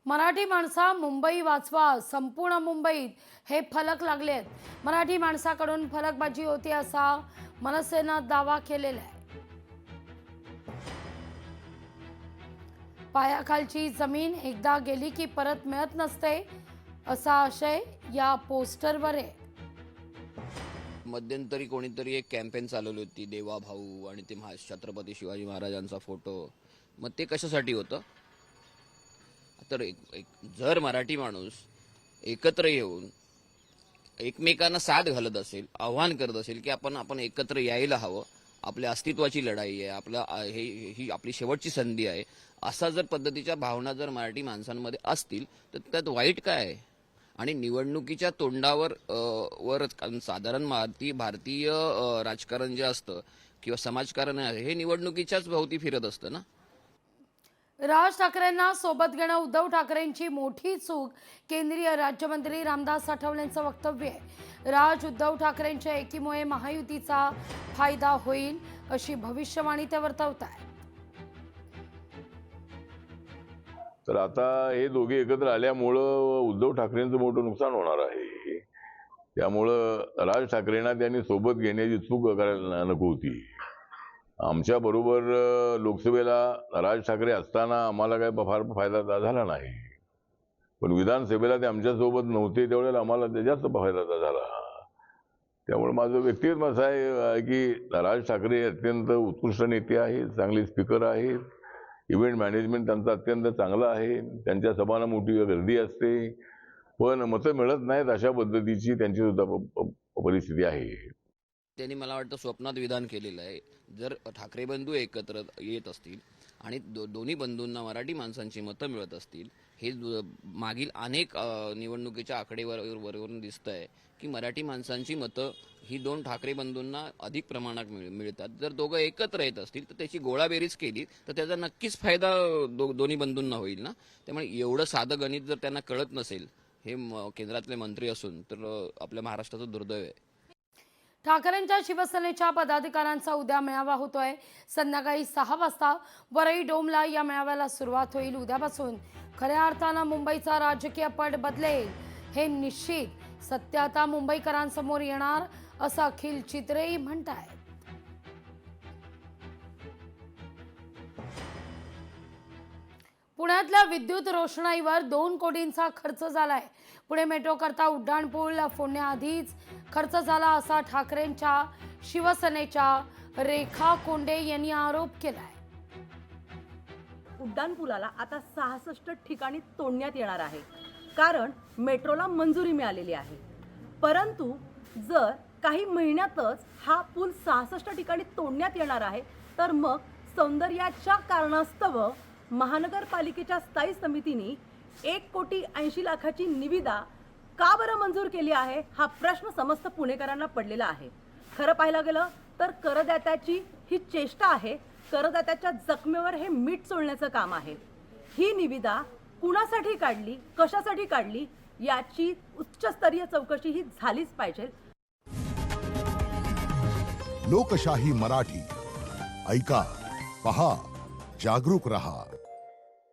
मराठी माणसा मुंबई वाचवा, संपूर्ण मुंबईत हे फलक लागले आहेत. मराठी माणसाकडून फलकबाजी होती असा मनसेनं दावा केलेला आहे. पायाखालची जमीन एकदा गेली की परत मिळत नसते असा आशय या पोस्टरवर आहे. मध्यंतरी कोणीतरी एक कॅम्पेन चालवली होती, देवा भाऊ आणि ते छत्रपती शिवाजी महाराजांचा फोटो. मग ते कशासाठी होतं? तर जर मराठी माणूस एकत्र येऊन एकमेकांना साथ घालत असेल, आव्हान करत असेल की आपण एकत्र यायला हवं, आपल्या अस्तित्वाची लढाई आहे, ही आपली शेवटची संधी आहे, असा जर पद्धतीच्या भावना जर मराठी माणसांमध्ये असतील तर त्यात वाईट काय आहे? आणि निवडणुकीच्या तोंडावर साधारण भारतीय राजकारण जे असतं किंवा समाजकारण आहे हे निवडणुकीच्याच भोवती फिरत असतं ना. राज ठाकरेंना सोबत घेणं उद्धव ठाकरेंची मोठी चूक, केंद्रीय राज्यमंत्री रामदास आठवलेंचं वक्तव्य आहे. उद्धव ठाकरेंच्या एकीमुळे महायुतीचा फायदा होईल अशी भविष्यवाणी ते वर्तवत आहेत. तर आता हे दोघे एकत्र आल्यामुळं उद्धव ठाकरेंचं मोठं नुकसान होणार आहे. त्यामुळं राज ठाकरेंना त्यांनी सोबत घेण्याची चूक करायला नको होती. आमच्या बरोबर लोकसभेला राज ठाकरे असताना आम्हाला काय फार फायदा झाला नाही, पण विधानसभेला ते आमच्या सोबत नव्हते त्यावेळेला आम्हाला जास्त फायदा झाला. त्यामुळे माझं व्यक्तिगत मत आहे की राज ठाकरे अत्यंत उत्कृष्ट नेते आहेत, चांगले स्पीकर आहेत, इव्हेंट मॅनेजमेंट त्यांचं अत्यंत चांगलं आहे, त्यांच्या सभांना मोठी गर्दी असते, पण मतं मिळत नाहीत अशा पद्धतीची त्यांची सुद्धा परिस्थिती आहे. त्यांनी मला वाटतं स्वप्नात विधान केलेलं आहे. जर ठाकरे बंधू एकत्र येत असतील आणि दोन्ही बंधूंना मराठी माणसांची मतं मिळत असतील, हे मागील अनेक निवडणुकीच्या आकडेवारीवरून दिसत आहे की मराठी माणसांची मतं ही दोन ठाकरे बंधूंना अधिक प्रमाणात मिळतात. जर दोघं एकत्र येत असतील तर त्याची गोळाबेरीज केली तर त्याचा नक्कीच फायदा दोन्ही बंधूंना होईल ना. त्यामुळे एवढं साधं गणित जर त्यांना कळत नसेल, हे केंद्रातले मंत्री असून, तर आपल्या महाराष्ट्राचं दुर्दैव आहे. ठाकरेंच्या शिवसेनेच्या पदाधिकाऱ्यांचा उद्या मेळावा होतोय. संध्याकाळी 6 वाजता वरई डोमला या मेळाव्याला सुरुवात होईल. उद्यापासून खऱ्या अर्थानं मुंबईचा राजकीय पट बदलेल हे निश्चित. सत्य आता मुंबईकरांसमोर येणार असं अखिल चित्रेही म्हणतायत. पुण्यातल्या विद्युत रोषणाईवर 2 कोटींचा खर्च झालाय. पुणे मेट्रो करता उड्डाणपूल फोडण्याआधीच खर्च झाला असा ठाकरेंच्या शिवसेनेच्या रेखा कोंडे यांनी आरोप केलाय. उड्डाणपुलाला आता 66 ठिकाणी तोडण्यात येणार आहे, कारण मेट्रोला मंजुरी मिळालेली आहे. परंतु जर काही महिन्यातच हा पूल 66 ठिकाणी तोडण्यात येणार आहे, तर मग सौंदर्याच्या कारणास्तव महानगरपालिकेच्या स्थायी समितीने 1,80,00,000ची निविदा का बरं मंजूर केली आहे, हा प्रश्न समस्त पुणेकरांना पडलेला आहे. खरं पाहायला गेलं तर करदात्याची ही चेष्टा आहे. करदात्याच्या जखमेवर हे मीठ चोळण्याचं काम आहे. ही निविदा कुणासाठी काढली, कशासाठी काढली, याची उच्चस्तरीय चौकशी ही झालीच पाहिजे. लोकशाही मराठी ऐका, पहा, जागरूक रहा.